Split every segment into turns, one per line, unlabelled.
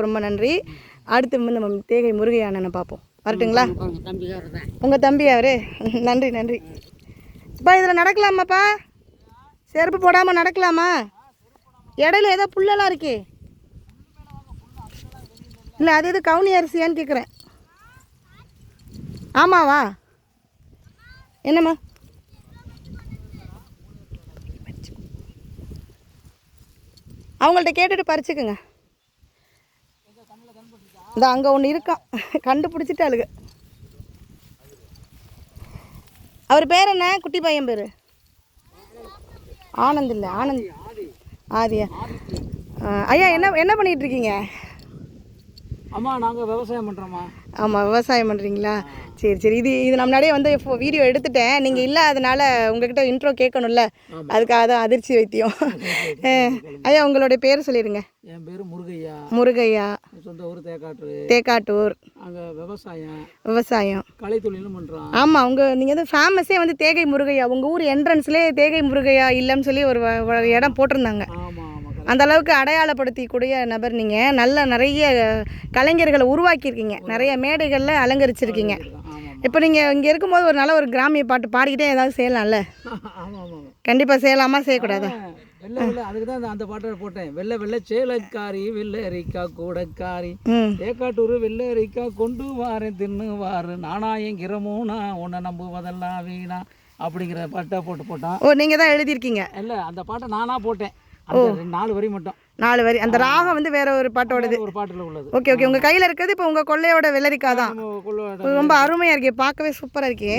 ரொம்ப நன்றி. அடுத்து வந்து நம்ம தேகை முருகையா அண்ணனை பார்ப்போம். வரட்டுங்களா? உங்கள் தம்பி அவரு? நன்றி நன்றி. இப்போ இதில் நடக்கலாமாப்பா? செருப்பு போடாமல் நடக்கலாமா? இடையில ஏதோ புல்லெல்லாம் இருக்கே. இல்லை அது எது கவுனி அரிசியான்னு கேட்குறேன். ஆமாவா? என்னம்மா? அவங்கள்ட்ட கேட்டுட்டு பறிச்சுக்குங்க. இந்த அங்கே ஒன்று இருக்கான், கண்டுபிடிச்சிட்டு அழுக. அவர் பேர் என்ன? குட்டி பையன் பேர் ஆனந்த். இல்லை ஆனந்த், ஆதியா. ஐயா என்ன பண்ணிகிட்டு இருக்கீங்க?
அம்மா நாங்கள் விவசாயம் பண்ணுறோம்மா.
ஆமாம், விவசாயம் பண்ணுறீங்களா? சரி சரி. இது நம்ம முன்னாடியே வந்து இப்போ வீடியோ எடுத்துட்டேன். நீங்கள் இல்லாதனால உங்ககிட்ட இன்ட்ரோ கேட்கணும்ல, அதுக்காக தான் அதிர்ச்சி வைத்தியம். ஐயா உங்களுடைய பேர் சொல்லிடுங்க.
என் பேர் முருகையா.
முருகையா.
சொந்த ஊர் தேக்காட்டூர்.
தேக்காட்டூர்.
அங்கே
விவசாயம்
கலை தொழிலும் பண்ணுறோம்.
ஆமாம், நீங்கள் வந்து ஃபேமஸே வந்து தேகை முருகையா. உங்கள் ஊர் என்ட்ரன்ஸ்லேயே தேகை முருகையா இல்லைன்னு சொல்லி ஒரு இடம் போட்டிருந்தாங்க.
ஆமாம்,
அந்த அளவுக்கு அடையாளப்படுத்திக்கூடிய நபர் நீங்கள். நல்ல நிறைய கலைஞர்களை உருவாக்கியிருக்கீங்க, நிறைய மேடைகளில் அலங்கரிச்சிருக்கீங்க. இப்போ நீங்கள் இங்கே இருக்கும்போது ஒரு நல்ல ஒரு கிராமிய பாட்டு பாடிக்கிட்டே ஏதாவது செய்யலாம்ல? கண்டிப்பாக செய்யலாமா, செய்யக்கூடாதா?
வெள்ளை அதுக்கு தான் அந்த பாட்டை போட்டேன். வெள்ளை சேலக்காரி வெள்ளரிக்கா கூடக்காரி தேக்காட்டூர் வெள்ளரிக்கா கொண்டு வாரேன் தின்னு வாரு நானாயங்கிறமோனா உன்னை நம்புவதெல்லாம் வீணா அப்படிங்கிற பாட்டை போட்டான்.
ஓ, நீங்கள் தான் எழுதியிருக்கீங்க?
இல்லை, அந்த பாட்டை நானாக போட்டேன். அந்த 4 வரி மட்டும்.
4 வரி. அந்த ராகம் வந்து வேற ஒரு பாட்டோடது.
ஒரு பாட்டில் உள்ளது.
Okay okay. உங்கள் கையில் இருக்கிறது இப்போ உங்கள் கொள்ளையோட வெள்ளரிக்கா தான். ரொம்ப அருமையாக இருக்கே, பார்க்கவே சூப்பராக இருக்கே.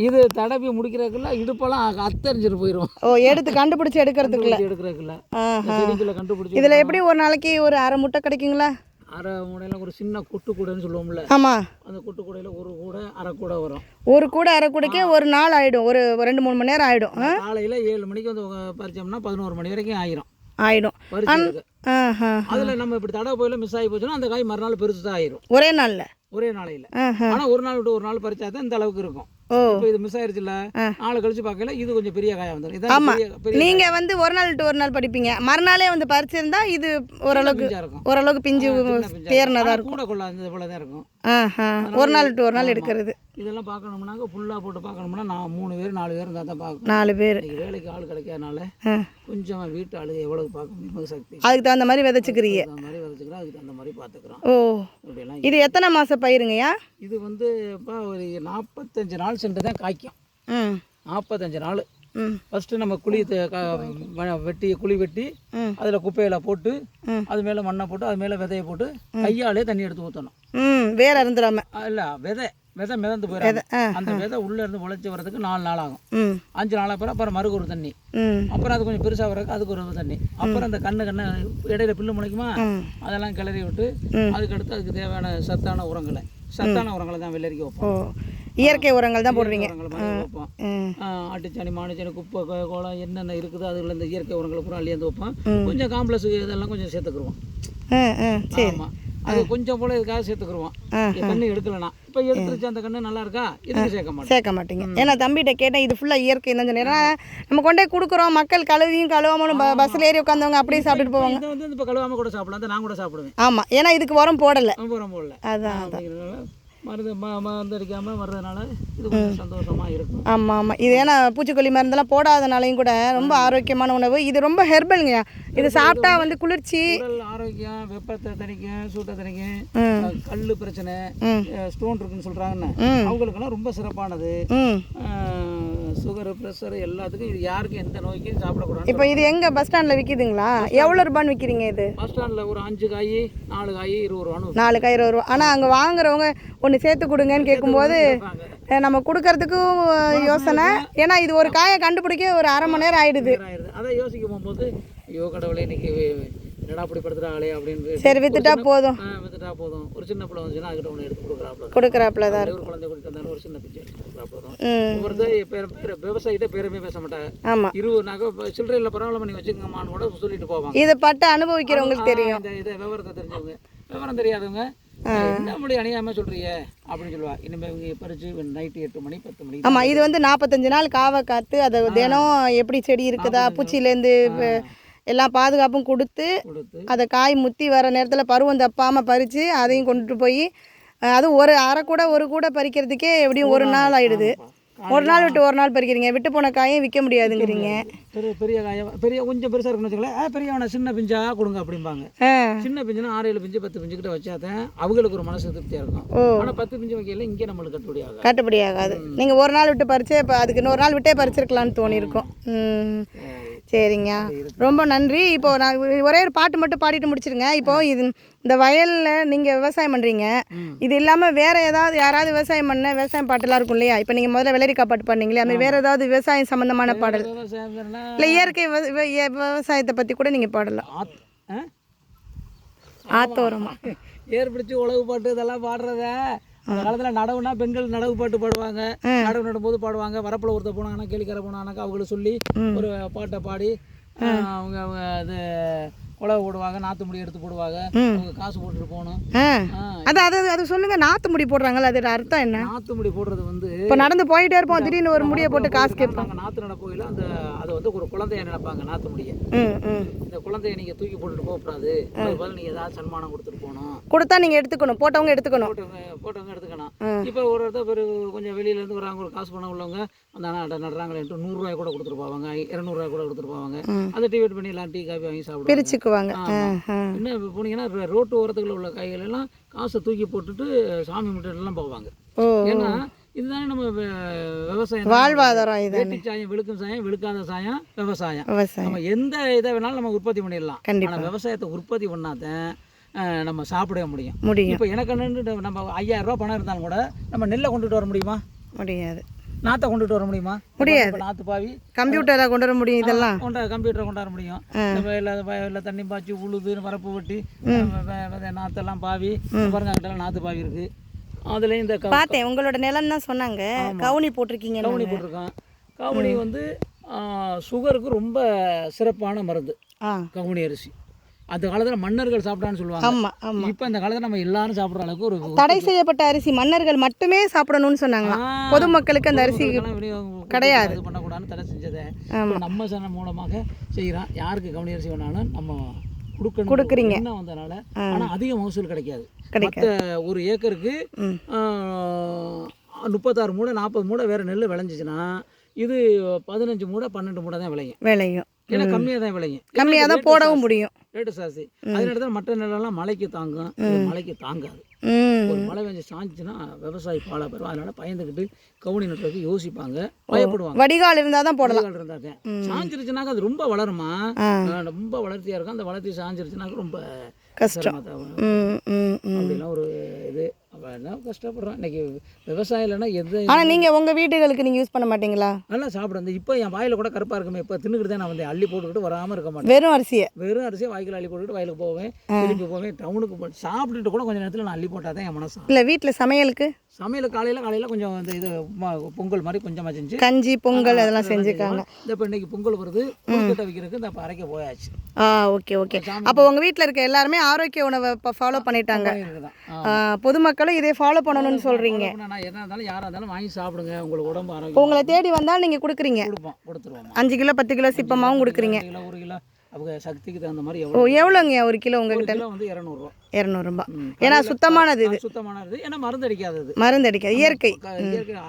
இது தடவி முடிக்கிறதுக்குள்ள இடுப்பெல்லாம் அத்தரிஞ்சிட்டு போயிடும்.
ஓ, எடுத்து கண்டுபிடிச்சி எடுக்கிறதுக்குள்ள
கண்டுபிடிச்சி.
இதில் எப்படி ஒரு நாளைக்கு ஒரு அரை முட்டை கிடைக்குங்களா?
அரை மூடையில் ஒரு சின்ன கொட்டு கூடைன்னு சொல்லுவோம்ல.
ஆமாம்,
அந்த கொட்டு கூடையில் ஒரு கூடை அரை கூடை வரும்.
ஒரு கூடை அரை கூடைக்கே ஒரு நாள் ஆகிடும், ஒரு 2-3 மணி நேரம் ஆகிடும்.
காலையில் 7 மணிக்கு வந்து பறிச்சோம்னா 11 மணி வரைக்கும் ஆயிரும். அதில் நம்ம இப்படி தடவை போயில மிஸ் ஆகி போச்சுன்னா அந்த காய் மறுநாள் பெருசு தான் ஆயிரும். ஒரே நாளையில். ஆனால் ஒரு நாள் விட்டு ஒரு நாள் பறிச்சா தான் இந்த அளவுக்கு இருக்கும். இப்போ இது மிஸ் ஆயிருச்சுல, நாளை கழிச்சு பார்க்கல இது கொஞ்சம் பெரிய காயா வந்துடும்.
ஆமாம், நீங்கள் வந்து ஒரு நாள் விட்டு ஒரு நாள் படிப்பீங்க, மறுநாளே வந்து பறிச்சிருந்தா இது ஓரளவுக்கு பிஞ்சு தேர்னதாக இருக்கும்.
கூட கொள்ள அந்த போல தான் இருக்கும்.
ஒரு நாள் விட்டு ஒரு நாள் எடுக்கிறது.
இதெல்லாம் பார்க்கணும்னாக்க ஃபுல்லாக போட்டு பார்க்கணும்னா நான் 3 பேர் 4 பேர் இருந்தால் தான் பார்க்கணும்.
4 பேர்
வேலைக்கு ஆள் கிடைக்காதனால கொஞ்சம் வீட்டு ஆளு எவ்வளவு பார்க்க முடியுமோ சக்தி
அதுக்கு தகுந்த மாதிரி விதைச்சிக்கிறீங்க.
அதுக்கு தகுந்த மாதிரி பார்த்துக்கிறோம்.
ஓ, இது எத்தனை மாதம் பயிருங்கய்யா?
இது வந்து இப்போ ஒரு 45 நாள் சென்று தான் காய்க்கும். 45 நாள். ஃபஸ்ட்டு நம்ம குழி வெட்டி அதில் குப்பையில் போட்டு அது மேலே மண்ணை போட்டு அது மேலே விதையை போட்டு கையாலே தண்ணி எடுத்து ஊற்றணும்.
வேற இருந்துடாம.
இல்லை, விதை மிதந்து போயிடும். அந்த விதை உள்ளே இருந்து முளைச்சி வரதுக்கு 4 நாள் ஆகும். 5 நாள் அப்புறம் மறுக்கு ஒரு தண்ணி, அப்புறம் அது கொஞ்சம் பெருசாக வரதுக்கு அதுக்கு ஒரு தண்ணி, அப்புறம் அந்த கண்ணு இடையில பில்லு முளைக்குமா அதெல்லாம் கிளறி விட்டு அதுக்கடுத்து அதுக்கு தேவையான சத்தான உரங்களை தான் வெள்ளரிக்க வைப்போம்.
இயற்கை உரங்கள் தான் போடுவீங்க.
வைப்போம். ஆட்டுச்சாணி மாட்டுச்சாணி குப்பை கோலம் என்னென்ன இருக்குது அதில் இந்த இயற்கை உரங்களை பூரா அள்ளியாந்து வைப்போம். கொஞ்சம் காம்ப்ளெக்ஸ் இதெல்லாம் கொஞ்சம் சேர்த்துக்குருவோம். ஆமாம், அது கொஞ்சம் போல இதுக்காக சேர்த்துக்குருவோம். கண்ணு எடுக்கலனா இப்போ எடுத்துருச்சு அந்த கண்ணு நல்லா இருக்கா, இதுக்கு சேர்க்க மாட்டீங்க.
ஏன்னா தம்பிகிட்ட கேட்டேன், இது ஃபுல்லாக இயற்கை தான் சொன்னேன். ஏன்னா நம்ம கொண்டே கொடுக்குறோம், மக்கள் கழுவாமலும் பஸ்ஸில் ஏறி உட்காந்தவங்க அப்படியே சாப்பிட்டுட்டு போவாங்க.
இதை வந்து இப்போ கழுவாமல் கூட சாப்பிடலாம், நான் கூட சாப்பிடுவேன்.
ஆமாம், ஏன்னா இதுக்கு உரம் போடலை.
அதான் மருந்து அடிக்காமல் வர்றதுனால இது கொஞ்சம் சந்தோஷமாக இருக்கும்.
ஆமாம், இது ஏன்னா பூச்சிக்கொல்லி மருந்தெல்லாம் போடாதனாலையும் கூட ரொம்ப ஆரோக்கியமான உணவு. இது ரொம்ப ஹெர்பல்ங்க. இது சாப்பிட்டா வந்து குளிர்ச்சி,
ஆரோக்கியம், வெப்பத்தை தணிக்கும், சூட்டை தணிக்கும், கல் பிரச்சனை, ஸ்டோன் இருக்குன்னு சொல்கிறாங்கன்னு அவங்களுக்கெல்லாம் ரொம்ப சிறப்பானது. சுகர், ப்ரெஷர் எல்லாத்துக்கும் இது யாருக்கும் எந்த நோய்க்கும் சாப்பிடக்கூடாது.
இப்போ இது எங்கே பஸ் ஸ்டாண்டில் விற்கிதுங்களா? எவ்வளோ ரூபான்னு விற்கிறீங்க இது?
பஸ் ஸ்டாண்டில் ஒரு 5 காய் 4 காய் 20 ரூபான்னு.
4 காய் 20 ரூபா. ஆனால் அங்கே வாங்குறவங்க ஒன்று சேர்த்து கொடுங்கன்னு கேட்கும்போது நம்ம கொடுக்கறதுக்கும் யோசனை. ஏன்னா இது ஒரு காயை கண்டுபிடிக்க ஒரு அரை மணி நேரம் ஆயிடுது.
அதை யோசிக்க போகும்போது ஐயோ கடவுளே இன்னைக்கு என்னடா அப்படி படுத்துறாங்களே அப்படின்னு.
சரி, வித்துட்டா போதும்.
ஒரு சின்ன பிள்ளை வந்துச்சுன்னா அதுக்கிட்ட ஒன்று எடுத்து
கொடுக்குறாப்புல தான்.
ஒரு குழந்தை கொடுத்து தந்தாலும் ஒரு சின்ன பிச்சை எடுத்து கொடுக்குறாப்புல தான். ஒருத்தர் விவசாயிட்ட பேருமே பேச மாட்டாங்க.
ஆமாம்,
20 நகை சில்லறையில் பரவாயில்ல பண்ணி வச்சுக்கோங்கம்மான்னு கூட சொல்லிட்டு போவாங்க.
இதை பட்டு அனுபவிக்கிறவங்களுக்கு தெரியும்.
இதை விவரத்தை தெரிஞ்சவங்க, விவரம் தெரியாதவங்க என்ன அப்படி அணியாமல் சொல்கிறீங்க அப்படின்னு சொல்லுவா. இனிமேல் இவங்க பறிச்சு நைட்டு 8 மணி 10 மணி.
ஆமாம், இது வந்து 45 நாள் காவை காத்து அதை தினம் எப்படி செடி இருக்குதா, பூச்சியிலேருந்து எல்லா பாதுகாப்பும் கொடுத்து அதை காய் முத்தி வர நேரத்தில் பருவம் தப்பாமல் பறித்து அதையும் கொண்டுட்டு போய் அதுவும் ஒரு அரை கூட ஒரு கூட பறிக்கிறதுக்கே எப்படியும் ஒரு நாள் ஆகிடுது. ஒரு நாள் விட்டு ஒரு நாள் பறிக்கிறீங்க, விட்டு போன காயும் விற்க முடியாதுங்கிறீங்க.
பெரிய காயை பெரிய கொஞ்சம் பெருசாக இருக்குன்னு வச்சுக்கோங்களேன், பெரியவனை சின்ன பிஞ்சா கொடுங்க அப்படிம்பாங்க. சின்ன பிஞ்சுனா 6-7 பிஞ்சு 10 பிஞ்சு கிட்ட வச்சாதான் அவங்களுக்கு ஒரு மனசு திருப்தியாக இருக்கும். ஆனால் 10 பிஞ்சு வைக்கல இங்கே நம்மளுக்கு கட்டுப்படி ஆகாது. நீங்கள் ஒரு நாள் விட்டு பறிச்சே இப்போ அதுக்கு இன்னொரு நாள் விட்டே பறிச்சிருக்கலான்னு தோணியிருக்கும். சரிங்க, ரொம்ப நன்றி. இப்போ நான் ஒரே ஒரு பாட்டு மட்டும் பாடிட்டு முடிச்சிருங்க. இப்போ இது இந்த வயலில் நீங்கள் விவசாயம் பண்ணுறீங்க, இது இல்லாமல் வேறு ஏதாவது யாராவது விவசாயம் பண்ண விவசாயம் பாட்டெல்லாம் இருக்கும் இல்லையா? இப்போ நீங்கள் முதல்ல வெள்ளரிக்காய் பாட்டு பண்ணீங்களே, அது மாதிரி வேறு ஏதாவது விவசாயம் சம்மந்தமான பாடல் இல்லை இயற்கை விவசாயத்தை பற்றி கூட நீங்கள் பாடலாம். ஆத்தோரமா ஏற்படுத்தி உழவு பாட்டு இதெல்லாம் பாடுறத அந்த காலத்தில் நடவுனா பெண்கள் நடவு பாட்டு பாடுவாங்க, நடவு நடும்போது பாடுவாங்க. வரப்பில் ஒருத்தர் போனாங்கன்னா கேளிக்கரை போனாங்கன்னாக்கா அவங்களுக்கு சொல்லி ஒரு பாட்டை பாடி அவங்க அது உழவு போடுவாங்க, நாற்று முடி எடுத்து போடுவாங்க, அவங்க காசு போட்டுட்டு போகணும்.
அது சொல்லுங்க, நாற்று முடி போடுறாங்கல்ல, அதோட அர்த்தம் என்ன?
நாற்று முடி போடுறது வந்து இப்போ
நடந்து போயிட்டே இருப்போம், திடீர்னு ஒரு முடியை போட்டு காசு கேட்பாங்க.
நாற்று நட போயில அந்த அதை வந்து ஒரு குழந்தைய நினைப்பாங்க நாற்று முடியை. இந்த குழந்தைய நீங்கள் தூக்கி போட்டுட்டு போகக்கூடாது, அதுக்கு நீங்கள் ஏதாவது சன்மானம் கொடுத்துட்டு போகணும்.
கொடுத்தா நீங்கள் எடுத்துக்கணும், போட்டவங்க எடுத்துக்கணும்.
போட்டவங்க எடுத்துக்கணும். இப்போ ஒரு இடத்த கொஞ்சம் வெளியிலேருந்து வராங்க, ஒரு காசு பணம் உள்ளவங்க அந்த நடுறாங்களேன்ட்டு 100 ரூபாய் கூட கொடுத்துட்டு போவாங்க, 200 ரூபாய் கூட கொடுத்துட்டு போவாங்க. அதை டிவைட் பண்ணி எல்லாம் டீ காஃபி வாங்கி சாப்பிடுவாங்க, பிரிச்சுக்குவாங்க. இன்னும் இப்போ போனீங்கன்னா ரோட்டு ஓரத்துக்குள்ள உள்ள காய்கள் எல்லாம் காசை தூக்கி போட்டுட்டு சாமி முட்டையெல்லாம் போவாங்க. ஏன்னா இதுதானே நம்ம விவசாயம் வாழ்வாதாரம். இது சாயம் வெளுக்கும் சாயம், வெளுக்காத சாயம் விவசாயம். நம்ம எந்த இதை வேணாலும் நம்ம உற்பத்தி பண்ணிடலாம். ஆனால் விவசாயத்தை உற்பத்தி பண்ணாதான் நம்ம சாப்பிட முடியும். இப்போ எனக்கு நம்ம 5000 ரூபா பணம் இருந்தாலும் கூட நம்ம நெல்லை கொண்டுட்டு வர முடியுமா? முடியாது. நாற்றை கொண்டுட்டு வர முடியுமா? முடியாது. நாற்று பாவி கம்ப்யூட்டரை கொண்டு வர முடியும், இதெல்லாம் கம்ப்யூட்டரை கொண்டு வர முடியும். வயலில் தண்ணி பாய்ச்சி உழுது வரப்பு வெட்டி நாற்றெல்லாம் பாவி பாருங்க, அங்கிட்டலாம் நாற்று பாவி இருக்குது. அதுலேயும் இந்த பார்த்தேன் உங்களோட நிலம் தான் சொன்னாங்க, கவுனி போட்டிருக்கீங்க. கவுனி போட்டிருக்கோம். கவுனி வந்து சுகருக்கு ரொம்ப சிறப்பான மருந்து கவுனி அரிசி. அந்த காலத்தில் மன்னர்கள் சாப்பிட்டான்னு சொல்லுவாங்க. ஆமாம் ஆமாம். இப்போ இந்த காலத்தில் நம்ம எல்லாரும் சாப்பிட்ற அளவுக்கு ஒரு தடை செய்யப்பட்ட அரிசி மன்னர்கள் மட்டுமே சாப்பிடணும்னு சொன்னாங்க. பொதுமக்களுக்கு அந்த அரிசி கிடையாது, இது பண்ணக்கூடாதுன்னு தடை செஞ்சதை நம்ம சேனல் மூலமாக செய்கிறோம். யாருக்கு கவுனி அரிசி வேணாலும் நம்ம கொடுக்குறீங்க வந்ததுனால. ஆனால் அதிக மகசூல் கிடைக்காது. ஒரு ஏக்கருக்கு 36 மூடை 40 மூடை வேறு நெல் விளைஞ்சிச்சுன்னா இது 15 மூடை 12 மூடை தான் விளையும். ஏன்னா கம்மியாக தான் விளையும், கம்மியாக தான் போடவும் முடியும். Rate sassy. அதனால தான் மற்ற நெல்லெல்லாம் மழைக்கு தாங்கும், மழைக்கு தாங்காது. ஒரு மழை பெஞ்சு சாஞ்சுன்னா விவசாயி பாலை பெறும். அதனால பயந்துக்கிட்டு கவுனி நட்டுறதுக்கு யோசிப்பாங்க, பயப்படுவாங்க. வடிகால் இருந்தால் தான் போடலாம். வடிகால் இருந்தால் தான். சாஞ்சிருச்சுனாக்கா அது ரொம்ப வளருமா, ரொம்ப வளர்த்தியாக இருக்கும். அந்த வளர்த்தி சாஞ்சிருச்சுனாக்கா ரொம்ப கஷ்டம். அப்படிலாம் ஒரு இது என்ன கஷ்டப்படுறோம் இன்னைக்கு விவசாயம் இல்லைன்னா எது. ஆனால் நீங்கள் உங்கள் வீடுகளுக்கு நீங்கள் யூஸ் பண்ண மாட்டீங்களா? நல்லா சாப்பிடுறது. இப்போ என் வாயில் கூட கருப்பாக இருக்குமே, இப்போ தின்னுக்கிட்டு தான் நான் வந்து அள்ளி போட்டுக்கிட்டு வராமல் இருக்க மாட்டேன். வெறும் அரிசியை வாய்க்கில் அள்ளி போட்டுக்கிட்டு வயலுக்கு போவேன், திரும்பி போவேன், டவுனுக்கு சாப்பிட்டுட்டு கூட கொஞ்சம் நேரத்தில் நான் அள்ளி போட்டால் தான் என் மனசு. இல்லை வீட்டில் சமையலுக்கு காலையில் கொஞ்சம் இந்த இது பொங்கல் மாதிரி கொஞ்சமாக செஞ்சு கஞ்சி பொங்கல் அதெல்லாம் செஞ்சுக்காங்க. இந்த இப்போ இன்னைக்கு பொங்கல் வருது, கொழுக்கட்டை வைக்கிறதுக்கு இந்த அரைக்க போயாச்சு. Okay okay. அப்போ உங்கள் வீட்டில் இருக்க எல்லாருமே ஆரோக்கிய உணவை இப்போ ஃபாலோ பண்ணிட்டாங்க. பொதுமக்களும் இதே ஃபாலோ பண்ணணும்னு சொல்கிறீங்க. நான் என்ன இருந்தாலும் யாராக இருந்தாலும் வாங்கி சாப்பிடுங்க, உங்களுக்கு உடம்பு ஆரோக்கியம். உங்களை தேடி வந்தால் நீங்கள் கொடுக்குறீங்க, கொடுத்துருவோம். 5 கிலோ 10 கிலோ சிப்பமாகவும் கொடுக்குறீங்க. 1 கிலோ அவங்க சக்திக்கு தகுந்த மாதிரி. எவ்வளோங்க 1 கிலோ உங்ககிட்ட? வந்து 200 ரூபா. ஏன்னா சுத்தமானது, இது சுத்தமானது. ஏன்னா மருந்து அடிக்காதது, இயற்கை.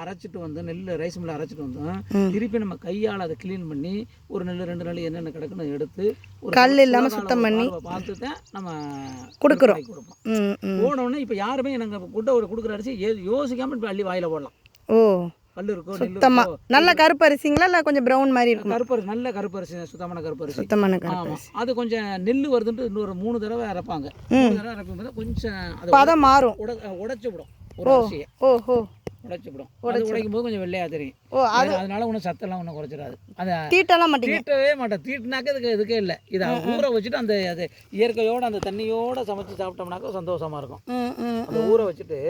அரைச்சிட்டு வந்து நெல் ரைஸ் மில்ல அரைச்சிட்டு வந்து திருப்பி நம்ம கையால் அதை கிளீன் பண்ணி ஒரு நெல் 2 நெல் என்னென்ன கிடக்குன்னு எடுத்து ஒரு கல் இல்லாமல் சுத்தம் பண்ணி பார்த்து தான் நம்ம கொடுக்குறோம். போனோடனே இப்போ யாருமே நாங்கள் கொடுக்குற அரிசி யோசிக்காமல் இப்போ அள்ளி வாயில் போடலாம். கல் இருக்கும் சுத்தமாக. நல்ல கருப்பு அரிசிங்களா இல்லை கொஞ்சம் ப்ரௌன் மாதிரி இருக்கும்? கருப்பரிசி, நல்ல கருப்பரிசி, சுத்தமான கருப்பரிசி. அது கொஞ்சம் நெல் வருதுன்ட்டு இன்னொரு 3 தடவை அரைப்பாங்க. 3 தடவை அரைப்போம் கொஞ்சம் பதம் மாறும், உடைச்சு விடும் ஒரு அரிசியை. உடைச்சுடும். உடைக்கும் போது கொஞ்சம் வெள்ளையாக தெரியும். அதனால ஒன்றும் சத்தெல்லாம் ஒன்றும் குறைச்சிடாது. அதை தீட்டவே மாட்டேன். தீட்டினாக்க இதுக்கே இல்லை. இதை ஊற வச்சுட்டு அந்த அது இயற்கையோடு அந்த தண்ணியோடு சமைச்சு சாப்பிட்டோம்னாக்கா சந்தோஷமாக இருக்கும். அதை ஊற வச்சுட்டு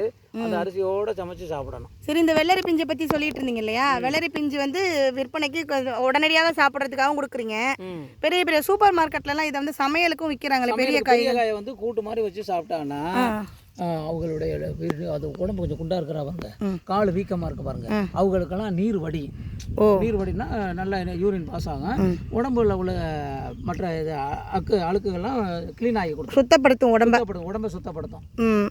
அந்த அரிசியோடு சமைச்சு சாப்பிடணும். சரி, இந்த வெள்ளரி பிஞ்சை பற்றி சொல்லிட்டு இருந்தீங்க இல்லையா? வெள்ளரி பிஞ்சு வந்து விற்பனைக்கு உடனடியாக சாப்பிட்றதுக்காகவும் கொடுக்குறீங்க. பெரிய பெரிய சூப்பர் மார்க்கெட்லலாம் இதை வந்து சமையலுக்கும் விற்கிறாங்களே. பெரிய காயை வந்து கூட்டு மாதிரி வச்சு சாப்பிட்டாங்கன்னா அவங்களுடைய அது உடம்பு கொஞ்சம் குண்டா இருக்கிறவங்க, கால் வீக்கமாக இருக்க பாருங்க, அவங்களுக்கெல்லாம் நீர் வடி. நீர் வடினா நல்லா யூரின் பாஸ் ஆகும், உடம்புல உள்ள மற்ற இது அழுக்குகள்லாம் க்ளீன் ஆகி கொடுக்கும்,
சுத்தப்படுத்தும்
உடம்பை சுத்தப்படுத்தும்.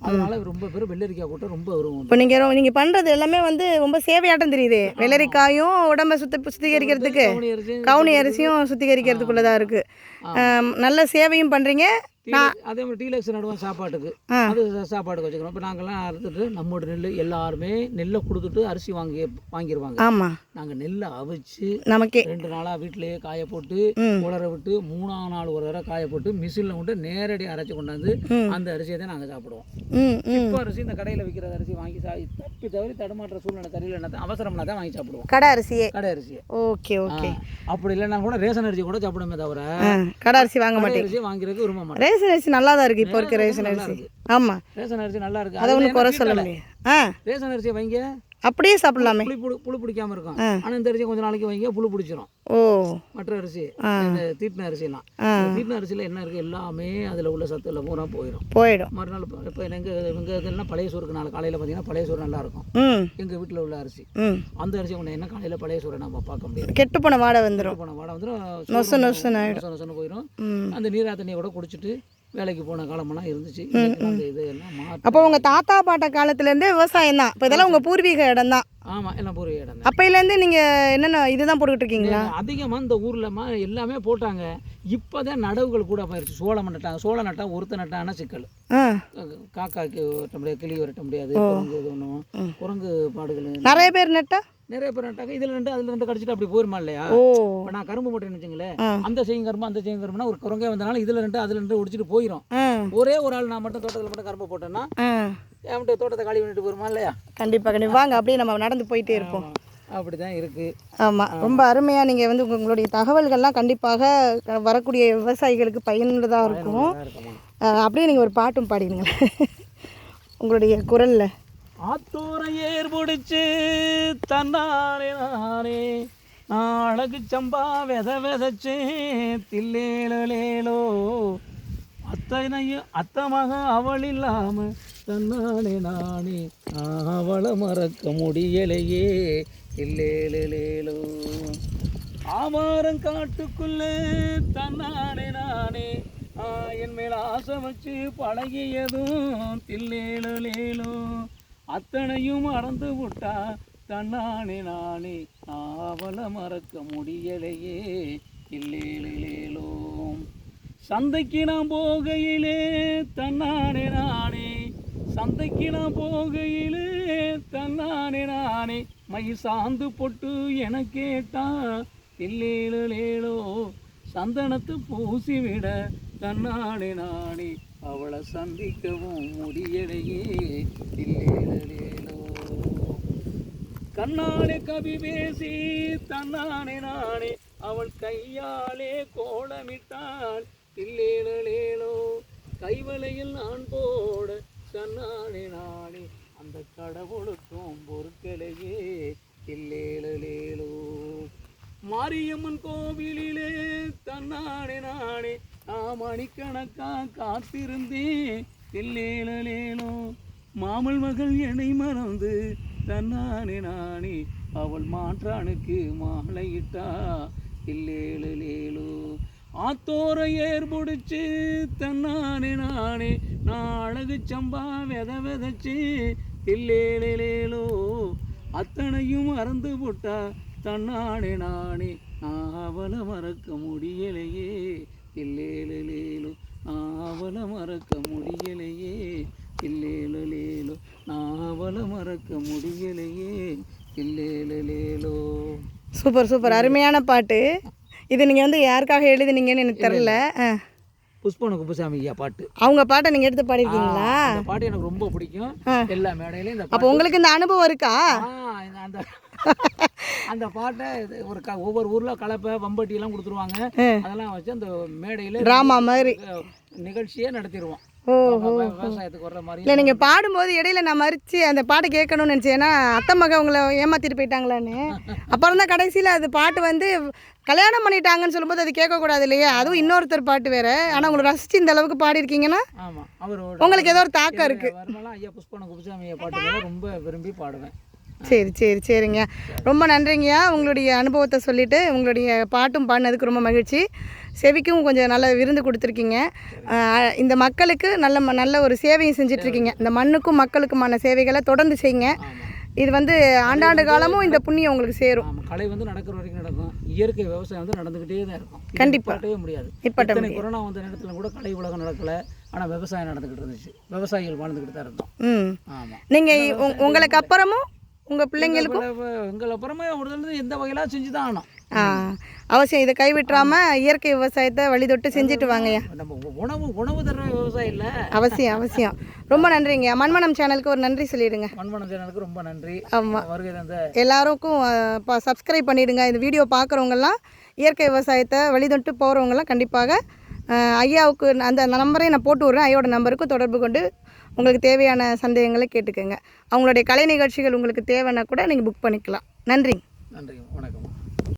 அதனால ரொம்ப பேர் வெள்ளரிக்காய் கூட்டம் ரொம்ப வரும்.
இப்போ நீங்கள் பண்ணுறது எல்லாமே வந்து ரொம்ப சேவையாட்டம் தெரியுது. வெள்ளரிக்காயும் உடம்பை சுத்திகரிக்கிறதுக்கு, கவுனி அரிசியும் சுத்திகரிக்கிறதுக்குள்ளதாக இருக்குது. நல்ல சேவையும் பண்ணுறீங்க.
அதே மாதிரி டீலக்ஸ் நடுவோம் சாப்பாட்டுக்கு, அது சாப்பாட்டுக்கு வச்சுக்கிறோம். இப்போ நாங்கள்லாம் அறுத்துட்டு நம்மளோட நெல் எல்லாருமே நெல்லை கொடுத்துட்டு அரிசி வாங்கிடுவாங்க.
ஆமாம்,
நாங்கள் நெல்லை அவிச்சு
நமக்கே
2 நாளாக வீட்டிலேயே காய போட்டு உலர விட்டு 3ஆம் நாள் ஒரு தடவை காய போட்டு மிஷினில் கொண்டு நேரடியாக அரைச்சி கொண்டாந்து அந்த அரிசியை தான் நாங்கள் சாப்பிடுவோம். இப்போ அரிசி இந்த கடையில் விற்கிற அரிசி வாங்கி தப்பி தவறி தடுமாற்ற சூழ்நிலை தெரியல என்ன அவசரம்னா தான் வாங்கி சாப்பிடுவோம். கடை அரிசியே.
Okay okay.
அப்படி இல்லைன்னா கூட ரேஷன் அரிசி கூட சாப்பிடுமே தவிர
கடை அரிசி வாங்க மாட்டேன்.
அரிசி வாங்கிறதுக்கு விரும்ப மாட்டேன்.
ரேஷன் அரிசி நல்லா தான் இருக்குது. இப்போ இருக்க ரேஷன் அரிசி. ஆமாம்,
ரேஷன் அரிசி நல்லா இருக்குது.
அதை ஒன்றும் குறை சொல்ல முடியாது.
ரேஷன் அரிசியை வைங்க,
அப்படியே சாப்பிடலாமே,
புழு பிடிக்காம இருக்கும். ஆனால் இந்த அரிசி கொஞ்சம் நாளைக்கு வைங்க புழு பிடிச்சிரும். மற்ற அரிசி இந்த தீட்டின அரிசிலாம், தீட்டின அரிசியில் என்ன இருக்குது, எல்லாமே அதில் உள்ள சத்துல பூரா போயிடும். மறுநாள் இப்போ எங்கள் இதெல்லாம் பழைய சோறுக்கு நாள் காலையில் பார்த்தீங்கன்னா பழைய சோறு நல்லா இருக்கும். எங்கள் வீட்டில் உள்ள அரிசி, அந்த அரிசி கொண்டு என்ன காலையில் பழைய சோறை நம்ம பார்க்க முடியாது.
கெட்டு போன வாடை வந்துடும்,
நொசன்னு போயிடும். அந்த நீரா தண்ணியை கூட குடிச்சிட்டு வேலைக்கு போன காலமெல்லாம் இருந்துச்சு.
அப்போ உங்கள் தாத்தா பாட்ட காலத்துலேருந்தே விவசாயம் தான். இப்போ இதெல்லாம் உங்கள் பூர்வீக இடம் தான்.
ஆமாம், எல்லாம் பூர்வீக இடம்.
அப்போலேருந்து நீங்கள் என்னென்ன இதுதான் போட்டுக்கிட்டு இருக்கீங்களா?
அதிகமாக இந்த ஊரில் எல்லாமே போட்டாங்க. இப்போ தான் நடவுகள் கூட போயிடுச்சு. சோளம் நட்டாங்க, சோளம் நட்டா ஒருத்த நட்டாங்கன்னா சிக்கல், காக்காய்க்கு வெட்ட முடியாது, கிளி வெட்ட முடியாது, குரங்கு இது ஒன்றும் குரங்கு பாடுகள்
நிறைய பேர்
நட்டாங்க. இதில் 2 அதில் 2 கடிச்சிட்டு அப்படி போயிருமா இல்லையா? இப்போ நான் கரும்பு போட்டேன்னு வச்சுங்களேன், அந்த செய்யும் கரும்புனா ஒரு குரங்கே வந்தனால இதில் 2 அதில் 2 ஒடிச்சிட்டு போயிடும். ஒரே ஒரு ஆள் நான் மட்டும் தோட்டத்தில் மட்டும் கரும்பு போட்டேன்னா என்கிட்ட தோட்டத்தை காலி பண்ணிட்டு போயிருமா இல்லையா?
கண்டிப்பாக வாங்க, அப்படியே நம்ம நடந்து போயிட்டே இருப்போம்.
அப்படி தான் இருக்குது.
ஆமாம், ரொம்ப அருமையாக நீங்கள் வந்து உங்களுடைய தகவல்கள்லாம் கண்டிப்பாக வரக்கூடிய விவசாயிகளுக்கு பயனுள்ளதாக இருக்கும். அப்படியே நீங்கள் ஒரு பாட்டும் பாடிடுங்க உங்களுடைய குரலில்.
ஆத்தோரை ஏர் பிடிச்சி தன்னாலே நானே அழகு சம்பா விதைச்சு தில்லேலோ அத்தனையும் அத்தமாக அவள் இல்லாம தன்னாலே நானே அவளை மறக்க முடியலையே தில்லேலோ ஆமாரம் காட்டுக்குள்ள தன்னாலே நானே என் மேல ஆசை வச்சு பழகியதும் தில்லேலோ அத்தனையும் மறந்து விட்டா தன்னானே நானே அவளை மறக்க முடியலையே இல்லேலோ சந்தைக்கு நான் போகையிலே தன்னானே நானே சந்தைக்கு நான் போகையிலே தன்னானே நானே மை சாந்து பொட்டு என கேட்டா இல்லேலோ சந்தனத்து பூசி விட தன்னானே நானே அவளை சந்திக்கவும் முடியலையே இல்லேலோ கண்ணாலே கவி பேசி தன்னானே நானே அவள் கையாலே கோலமிட்டாள் இல்லேலோ கைவளையில் நான் போட தன்னானே நானே அந்த கடவுளுக்கும் பொருட்களையே இல்லேலோ மாரியம்மன் கோவிலிலே தன்னானே நானே மணிக்கணக்கா காத்திருந்தேன் இல்லேலோ மாமல் மகள் என்னை மறந்து தன்னானே நானே அவள் மாற்றானுக்கு மாலையிட்டா இல்லேலோ ஆத்தோரை ஏர் பிடிச்சி தன்னானே நானே நான் அழகு சம்பா விதைச்சு இல்லேலோ அத்தனையும் மறந்து போட்டா தன்னானே நானே அவளை மறக்க முடியலையே இல்லேலோ அவளை மறக்க முடியலையே இல்லேலோ அவளை மறக்க முடியலையே இல்லேலோ.
சூப்பர் சூப்பர், அருமையான பாட்டு. இது நீங்கள் வந்து யாருக்காக எழுதினீங்கன்னு எனக்கு தெரியல.
புஷ்பன குப்புசாமி ஐயா பாட்டு,
அவங்க பாட்டை நீங்கள் எடுத்து பாடிருக்கீங்களா?
அந்த பாட்டு எனக்கு ரொம்ப பிடிக்கும். எல்லா மேடையிலையும் இந்த
அப்போ உங்களுக்கு இந்த அனுபவம் இருக்கா?
அந்த அந்த பாட்டை ஒவ்வொரு ஊரில் கலப்பை வம்பட்டியெல்லாம் கொடுத்துருவாங்க. அதெல்லாம் வச்சு அந்த மேடையில்
ட்ராமா மாதிரி
நிகழ்ச்சியே நடத்திடுவோம். விவசாயத்துக்கு வர்ற மாதிரி.
இல்லை நீங்கள் பாடும்போது இடையில நான் மறித்து அந்த பாட்டு கேட்கணும்னு நினச்சேன். ஏன்னா அத்தை மக உங்களை ஏமாற்றிட்டு போயிட்டாங்களான்னு. அப்புறம் தான் கடைசியில் அது பாட்டு வந்து கல்யாணம் பண்ணிட்டாங்கன்னு சொல்லும்போது அது கேட்கக்கூடாது இல்லையா? அதுவும் இன்னொருத்தர் பாட்டு வேறு. ஆனால் உங்களை ரசித்து இந்த அளவுக்கு பாடியிருக்கீங்கன்னா உங்களுக்கு ஏதோ ஒரு தாக்கம் இருக்குது.
ஐயா புஷ்பன குப்புசாமி பாட்டு ரொம்ப விரும்பி பாடுவேன்.
சரிங்க. ரொம்ப நன்றிங்கய்யா. உங்களுடைய அனுபவத்தை சொல்லிவிட்டு உங்களுடைய பாட்டும் பாடினதுக்கு ரொம்ப மகிழ்ச்சி. செவிக்கும் கொஞ்சம் நல்ல விருந்து கொடுத்துருக்கீங்க. இந்த மக்களுக்கு நல்ல ஒரு சேவையும் செஞ்சிட்ருக்கீங்க. இந்த மண்ணுக்கும் மக்களுக்குமான சேவைகளை தொடர்ந்து செய்யுங்க. இது வந்து ஆண்டாண்டு காலமும் இந்த புண்ணியம் உங்களுக்கு சேரும்.
கலை வந்து நடக்கிற வரைக்கும் நடக்கும். இயற்கை விவசாயம் வந்து நடந்துக்கிட்டே தான் இருக்கும்.
கண்டிப்பாக
முடியாது.
இப்போ
கொரோனா வந்த நேரத்தில் கூட கலை உலகம் நடக்கலை. ஆனால் விவசாயம் நடந்துக்கிட்டு இருந்துச்சு. விவசாயிகள் வாழ்ந்துக்கிட்டு தான் இருந்தோம்.
ஆமாம். நீங்கள் உங்களுக்கு அப்புறமும் உங்கள் பிள்ளைங்களுக்கும்
எங்களை அப்புறமே ஒரு எந்த வகையிலாம் செஞ்சு தான் ஆனோம்.
அவசியம் இதை கைவிட்டுறாமல் இயற்கை விவசாயத்தை வழிதொட்டு செஞ்சுட்டு வாங்கய்யா.
நம்ம உணவு தர விவசாயம் இல்லை.
அவசியம். ரொம்ப நன்றிங்க. மண்மனம் சேனலுக்கு ஒரு நன்றி சொல்லிடுங்க.
மண்மனம் சேனலுக்கு ரொம்ப நன்றி.
ஆமாம், எல்லாருக்கும் சப்ஸ்கிரைப் பண்ணிவிடுங்க. இந்த வீடியோ பார்க்குறவங்கெல்லாம் இயற்கை விவசாயத்தை வழிதொட்டு போகிறவங்கெல்லாம் கண்டிப்பாக ஐயாவுக்கு அந்த நம்பரை நான் போட்டு விட்றேன். ஐயாவோட நம்பருக்கு தொடர்பு கொண்டு உங்களுக்கு தேவையான சந்தேகங்களை கேட்டுக்கோங்க. அவங்களுடைய கலை நிகழ்ச்சிகள் உங்களுக்கு தேவைன்னா கூட நீங்கள் புக் பண்ணிக்கலாம். நன்றி.
வணக்கம்.